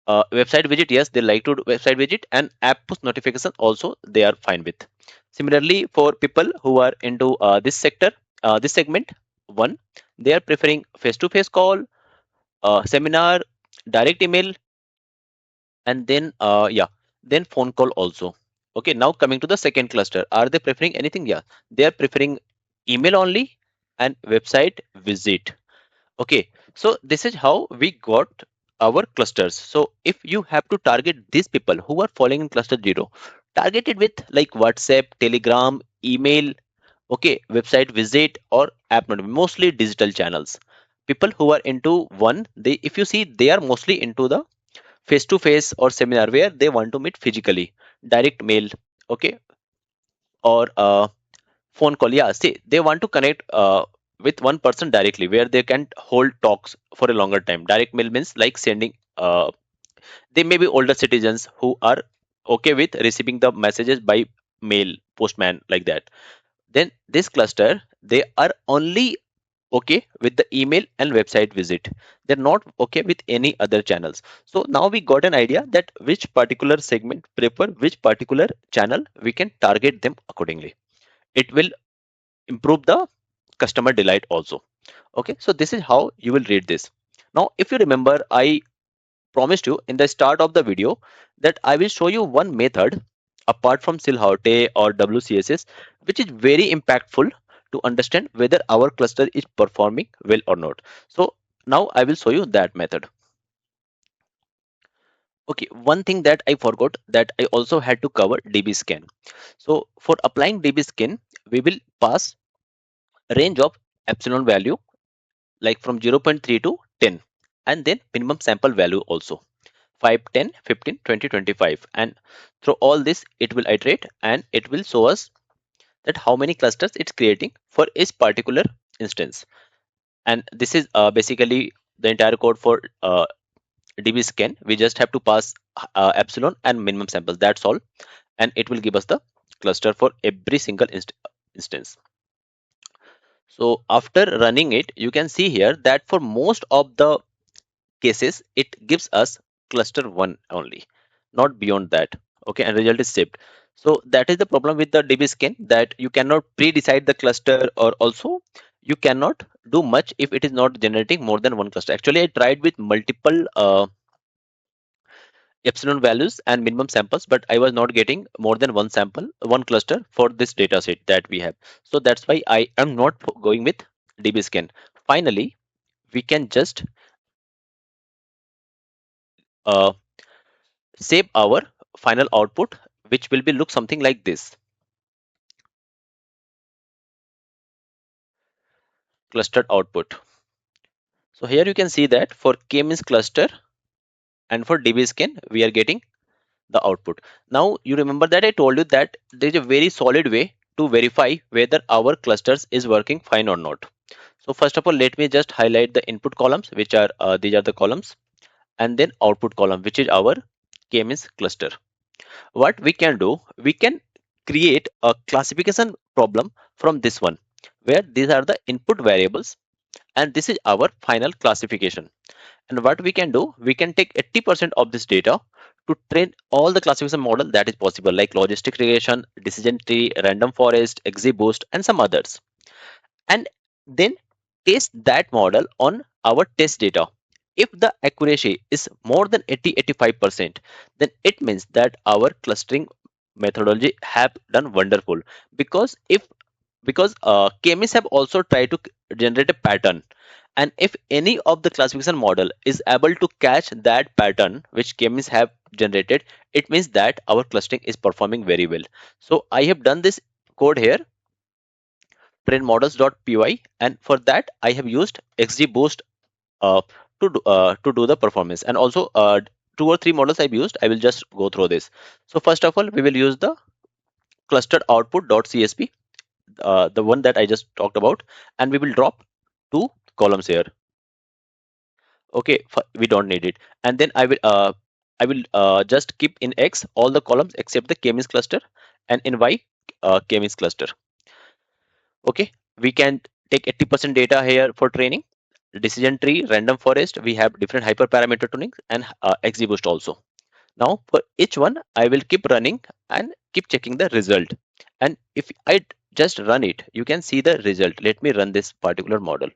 Speaker 1: Website visit, yes, they like to do website visit, and app push notification also they are fine with. Similarly, for people who are into this sector, this segment 1, they are preferring face-to-face call, seminar, direct email, and then then phone call also. Okay, now coming to the second cluster, are they preferring anything? Yeah, they are preferring email only and website visit. Okay, so this is how we got our clusters. So if you have to target these people who are falling in cluster 0, target it with like WhatsApp, Telegram, email, okay, website visit, or app note, mostly digital channels. People who are into one, they, if you see, they are mostly into the face to face or seminar where they want to meet physically, direct mail, okay, or phone call. Yeah, see, they want to connect with one person directly where they can hold talks for a longer time. Direct mail means like sending, they may be older citizens who are okay with receiving the messages by mail, postman, like that. Then this cluster, they are only okay with the email and website visit. They're not okay with any other channels. So now we got an idea that which particular segment prefer which particular channel, we can target them accordingly. It will improve the customer delight also. Okay, so this is how you will read this. Now if you remember, I promised you in the start of the video that I will show you one method apart from Silhouette or WCSS, which is very impactful to understand whether our cluster is performing well or not. So now I will show you that method. Okay, one thing that I forgot, that I also had to cover DBSCAN. So for applying DBSCAN, we will pass a range of epsilon value like from 0.3 to 10, and then minimum sample value also 5, 10, 15, 20, 25. And through all this it will iterate and it will show us that how many clusters it's creating for each particular instance. And this is basically the entire code for DBSCAN. We just have to pass epsilon and minimum samples, that's all, and it will give us the cluster for every single instance. So after running it, you can see here that for most of the cases it gives us cluster 1 only, not beyond that. Okay, and result is saved. So that is the problem with the DBSCAN, that you cannot pre-decide the cluster, or also you cannot do much if it is not generating more than one cluster. Actually, I tried with multiple epsilon values and minimum samples, but I was not getting more than one sample, one cluster for this data set that we have. So that's why I am not going with DBSCAN. Finally, we can just uh, save our final output, which will be look something like this: clustered output. So here you can see that for KMeans cluster and for DBSCAN, we are getting the output. Now you remember that I told you that there is a very solid way to verify whether our clusters is working fine or not. So first of all, let me just highlight the input columns, which are these are the columns, and then output column, which is our KMeans cluster. What we can do, we can create a classification problem from this one, where these are the input variables and this is our final classification. And what we can do, we can take 80% of this data to train all the classification model that is possible, like logistic regression, decision tree, random forest, XGBoost, and some others. And then test that model on our test data. If the accuracy is more than 80-85%, then it means that our clustering methodology have done wonderful. Because if because KMeans have also tried to generate a pattern, and if any of the classification model is able to catch that pattern which KMeans have generated, it means that our clustering is performing very well. So I have done this code here, train models.py, and for that I have used XGBoost uh, to do the performance. And also two or three models I've used. I will just go through this. So first of all, we will use the clustered output.csv, the one that I just talked about, and we will drop two columns here. Okay, we don't need it. And then I will just keep in X all the columns except the KMeans cluster, and in Y KMeans cluster. Okay, we can take 80% data here for training. Decision tree, random forest, we have different hyperparameter tuning, and XGBoost also. Now for each one, I will keep running and keep checking the result. And if I just run it, you can see the result. Let me run this particular model.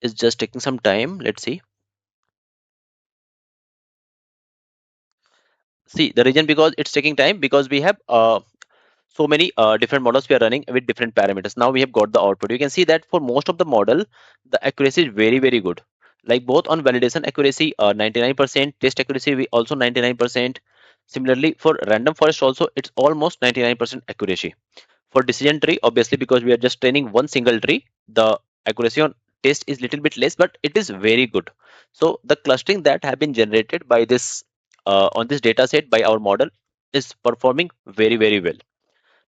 Speaker 1: It's just taking some time. Let's see. See the reason because it's taking time, because we have so many different models we are running with different parameters. Now we have got the output. You can see that for most of the model, the accuracy is very, very good. Like both on validation accuracy, 99%, test accuracy we also 99%. Similarly for random forest also, it's almost 99% accuracy. For decision tree, obviously because we are just training one single tree, the accuracy on test is little bit less, but it is very good. So the clustering that have been generated by this on this data set by our model is performing very, very well.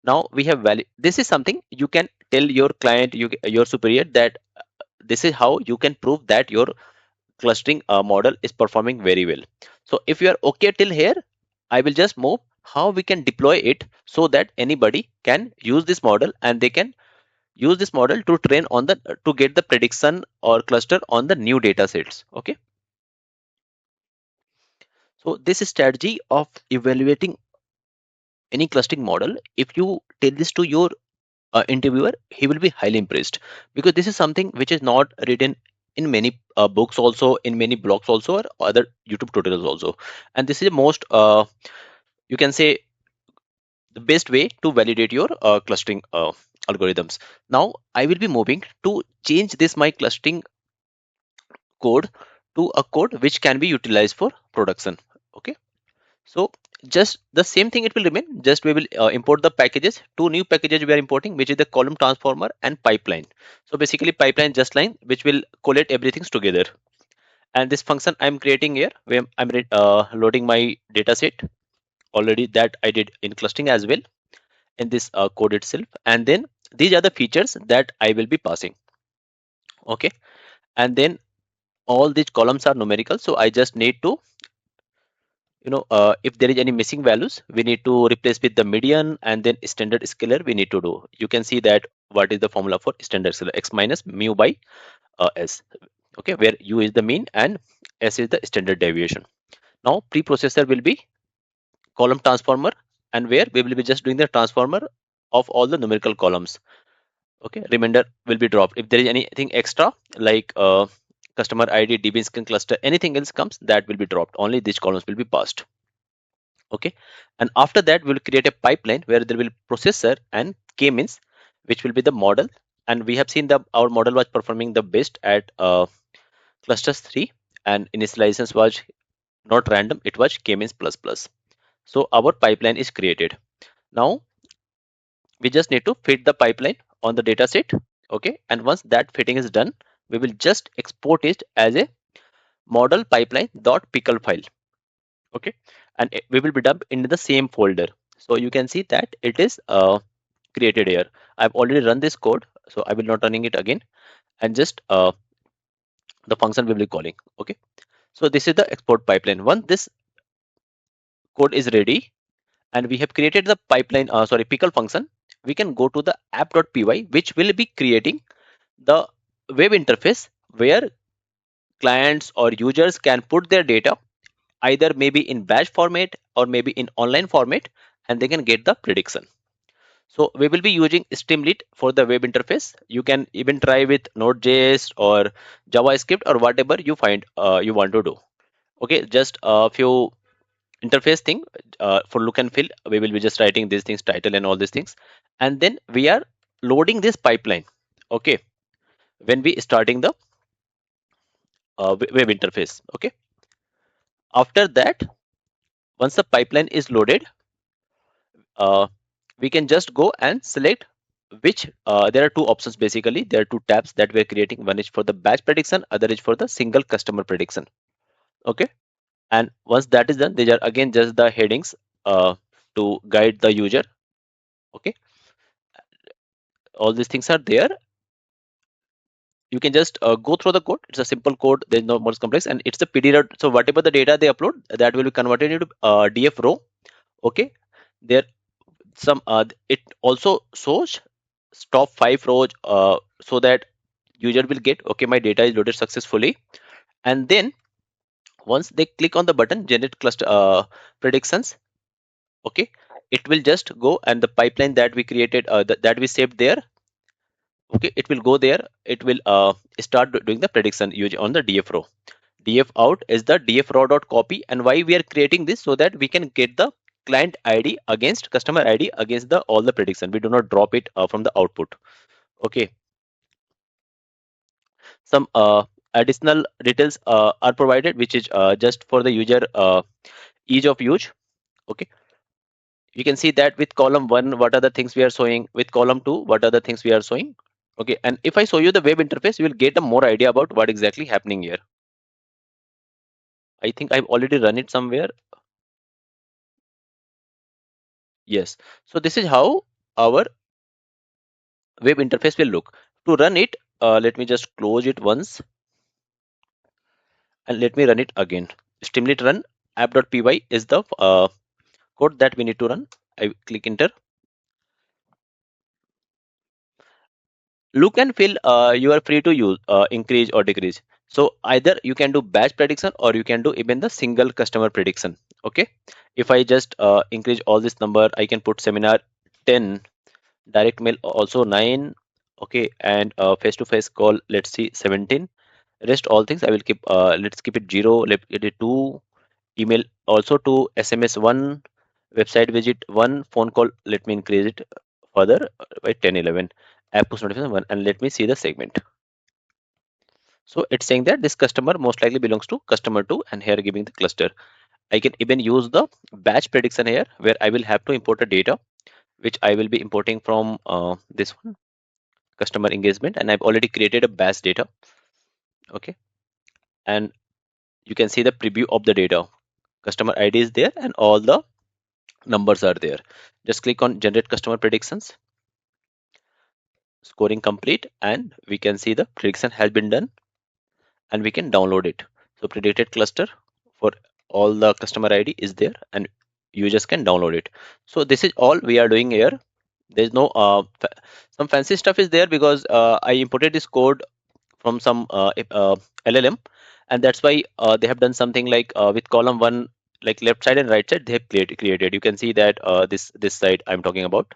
Speaker 1: Now we have value. This is something you can tell your client, your superior, that this is how you can prove that your clustering model is performing very well. So if you are okay till here, I will just move how we can deploy it so that anybody can use this model, and they can use this model to train on the to get the prediction or cluster on the new data sets. Okay, so this strategy of evaluating any clustering model, if you tell this to your interviewer, he will be highly impressed, because this is something which is not written in many books also, in many blogs also, or other YouTube tutorials also. And this is the most you can say the best way to validate your clustering algorithms. Now I will be moving to change this my clustering code to a code which can be utilized for production. Okay, so just the same thing it will remain, just we will import the packages. Two new packages we are importing, which is the column transformer and pipeline. So basically pipeline just line which will collate everything together. And this function I'm creating here, where I'm loading my data set already, that I did in clustering as well in this code itself. And then these are the features that I will be passing. Okay, and then all these columns are numerical, so I just need to, if there is any missing values, we need to replace with the median, and then standard scalar we need to do. You can see that what is the formula for standard scalar: x minus mu by s. Okay, where u is the mean and s is the standard deviation. Now preprocessor will be column transformer, and where we will be just doing the transformer of all the numerical columns. Okay, remainder will be dropped. If there is anything extra like customer id, DBSCAN cluster, anything else comes, that will be dropped. Only these columns will be passed. Okay, and after that we'll create a pipeline where there will processor and KMeans, which will be the model. And we have seen that our model was performing the best at clusters 3, and initializations was not random, it was KMeans plus plus. So our pipeline is created. Now we just need to fit the pipeline on the data set. Okay, and once that fitting is done, we will just export it as a model pipeline dot pickle file. Okay, and we will be dumped into the same folder. So you can see that it is created here. I've already run this code, so I will not running it again, and just the function we will be calling. Okay, so this is the export pipeline. Once this code is ready and we have created the pipeline, pickle function, we can go to the app.py, which will be creating the web interface where clients or users can put their data either maybe in batch format or maybe in online format, and they can get the prediction. So we will be using Streamlit for the web interface. You can even try with Node.js or JavaScript or whatever you find you want to do. Okay, just a few interface thing for look and feel. We will be just writing these things, title and all these things, and then we are loading this pipeline. Okay, when we starting the web interface. Okay, after that, once the pipeline is loaded, uh, we can just go and select which there are two options. Basically there are two tabs that we're creating. One is for the batch prediction, other is for the single customer prediction. Okay, and once that is done, these are again just the headings to guide the user. Okay, all these things are there. You can just go through the code. It's a simple code, there's no more complex, and it's the pd. So whatever the data they upload, that will be converted into df row. Okay, there some it also shows top 5 rows so that user will get, okay, my data is loaded successfully. And then once they click on the button generate cluster predictions, okay, it will just go, and the pipeline that we created, that we saved there, okay, it will go there. It will start doing the prediction using on the df row. Df out is the df raw dot copy. And why we are creating this? So that we can get the client id against customer id against the all the prediction. We do not drop it from the output. Okay, some additional details are provided, which is just for the user ease of use. Okay, you can see that with column 1 what are the things we are showing, with column 2 what are the things we are showing. Okay, and if I show you the web interface, you will get a more idea about what exactly happening here. I think I've already run it somewhere. Yes, so this is how our web interface will look. To run it, let me just close it once and let me run it again. Streamlit run app.py is the code that we need to run. I click enter. Look and feel, you are free to use increase or decrease. So either you can do batch prediction or you can do even the single customer prediction. Okay, if I just increase all this number, I can put seminar 10, direct mail also 9. Okay, and face to face call, let's see, 17. Rest all things I will keep, let's keep it 0, let it 2, email also 2, SMS 1, website visit 1, phone call let me increase it further by 10, 11, app push notification 1, and let me see the segment. So it's saying that this customer most likely belongs to customer 2, and here giving the cluster. I can even use the batch prediction here, where I will have to import a data, which I will be importing from this one, customer engagement, and I've already created a batch data. Okay, and you can see the preview of the data. Customer ID is there and all the numbers are there. Just click on generate customer predictions. scoring complete, and we can see the prediction has been done, and we can download it. So predicted cluster for all the customer ID is there, and users can download it. So this is all we are doing here. There's no some fancy stuff is there because I imported this code from some LLM, and that's why they have done something like with column one, like left side and right side, they have created. You can see that this side I'm talking about.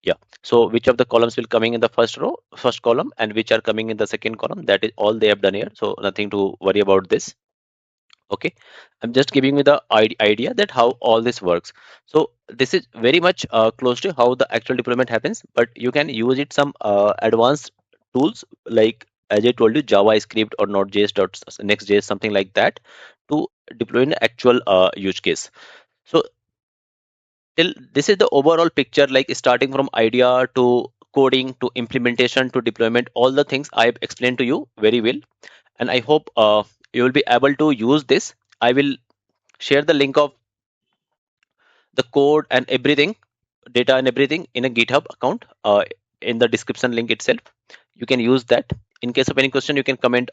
Speaker 1: Yeah. So which of the columns will coming in the first row, first column, and which are coming in the second column? That is all they have done here. So nothing to worry about this. Okay, I'm just giving you the idea that how all this works. So this is very much close to how the actual deployment happens, but you can use it some advanced tools like, as I told you, JavaScript or Node.js, Next.js, something like that, to deploy an actual use case. So till this is the overall picture, like starting from idea to coding to implementation to deployment, all the things I've explained to you very well, and I hope you will be able to use this. I will share the link of the code and everything, data and everything, in a GitHub account in the description link itself. You can use that. In case of any question, you can comment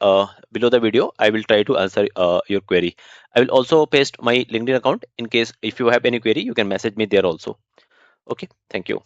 Speaker 1: below the video. I will try to answer your query. I will also paste my LinkedIn account in case if you have any query, you can message me there also. Okay, thank you.